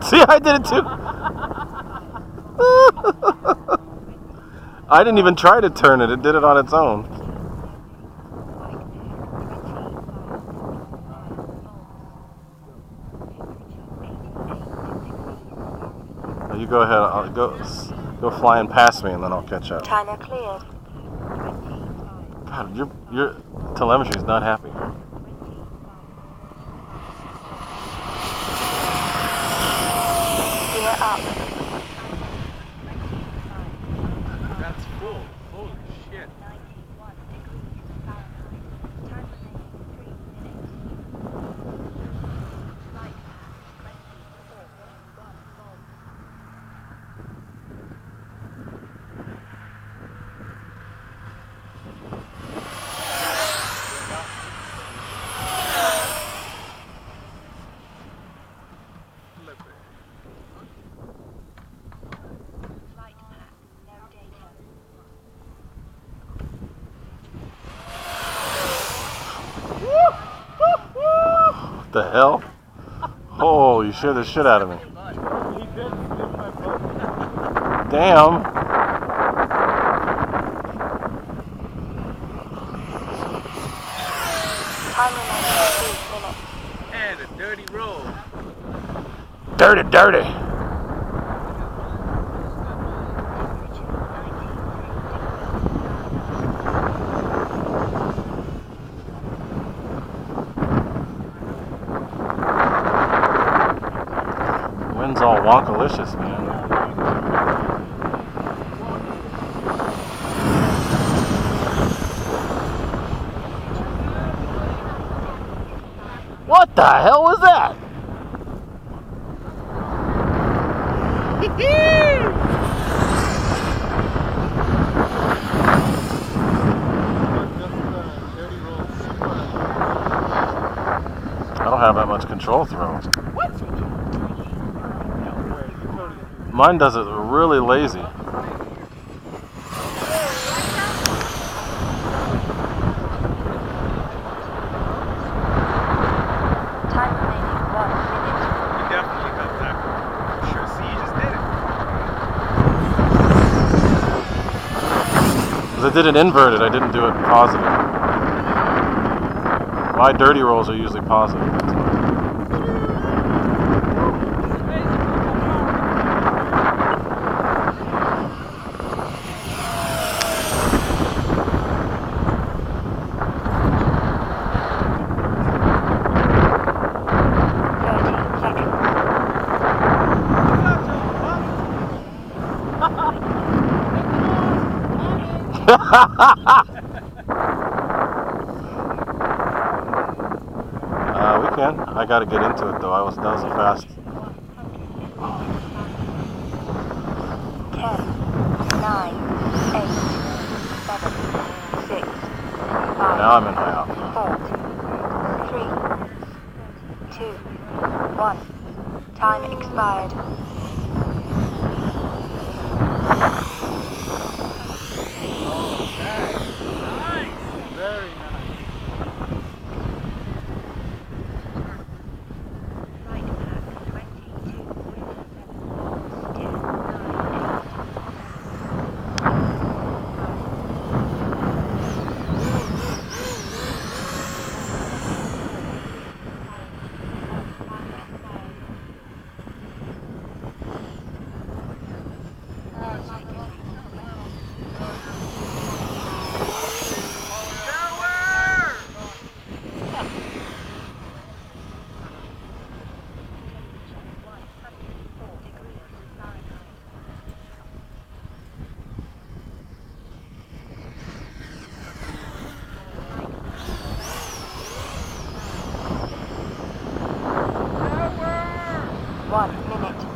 See, I did it too. I didn't even try to turn it. It did it on its own. You go ahead. I'll go flying past me, and then I'll catch up. China cleared. God, your telemetry is not happy. Gear up. That's full. Holy shit. What the hell? Oh, you scared the shit out of me. Damn. Time remaining 3 minutes. And a dirty roll. Dirty. Wind's all wonkalicious, man. What the hell was that? I don't have that much control throw. Mine does it really lazy. Time remaining 1 minute. You definitely got that. For sure. See, you just did it. Because I did it inverted, I didn't do it positive. My dirty rolls are usually positive. That's why. We can. I gotta get into it though. That was a fast. 10, 9, 8, 7, 6, 5, Now I'm in high op. 4, 3, 2, 1. Time expired. Very nice.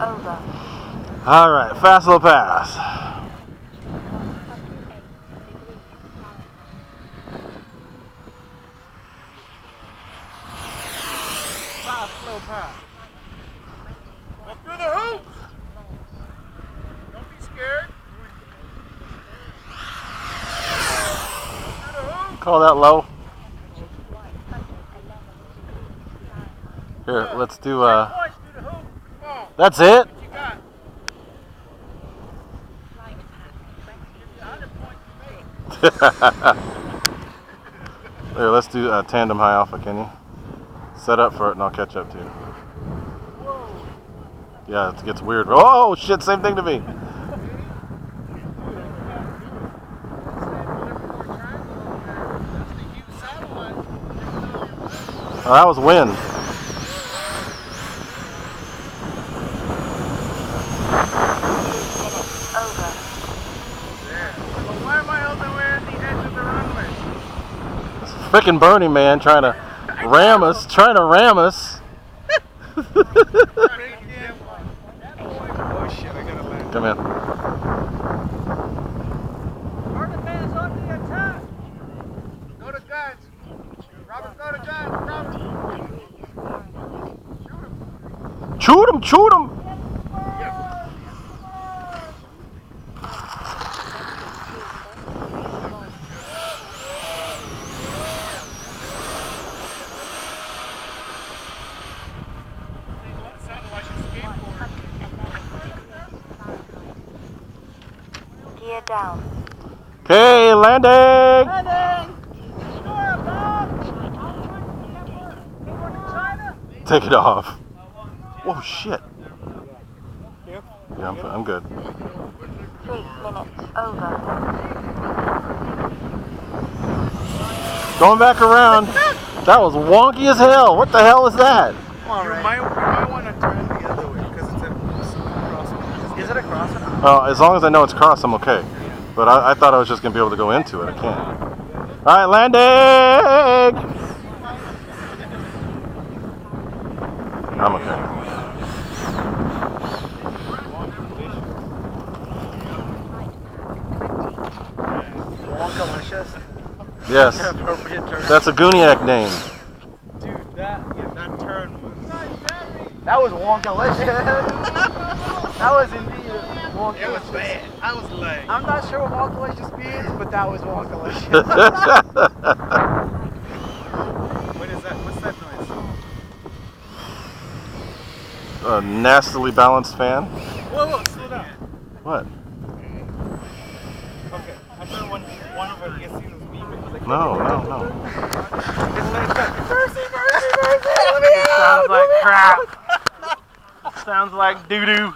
Over. Alright, fast little pass. Fast, slow pass. Up through the hoops. Don't be scared. Call that low. Here, let's do Points through the hoop. Come on. That's it? What you got? Here, let's do tandem high alpha, can you? Set up for it and I'll catch up to you. Whoa. Yeah, it gets weird. Oh shit, same thing to me. Oh, that was wind. Over. Well, why am I all the way at the edge of the runway? It's frickin' Bernie, man, trying to ram us. Oh shit, I gotta land. Come in. Robert man's on the attack. Go to guns. Robert, go to guns. Robert. Shoot him, shoot him. Gear down. Okay, landing. Landing. Sure, Bob. Going to China. Take it off. Whoa, shit. Yep. Yeah, I'm good. 3 minutes over. Going back around. That was wonky as hell. What the hell is that? Come on, you might want to turn the other way because it's a crosswalk. Is it a crosswalk? Oh, as long as I know it's crossed, I'm okay. But I thought I was just going to be able to go into it. I can't. All right, landing! I'm okay. Wonkalicious. Yes, Appropriate turn. that's a Gooniac name. Dude, that turn was... That was Wonkalicious. That was indeed Wonkalicious. It was bad. I was like... I'm not sure what Wonkalicious means, but that was Wonkalicious. What is that? What's that noise? A nastily balanced fan. Whoa, slow down. What? Okay, I thought one of them gets seen was me, but it was like... No. It's like, mercy! Let me out! Sounds like crap. Sounds like doo-doo.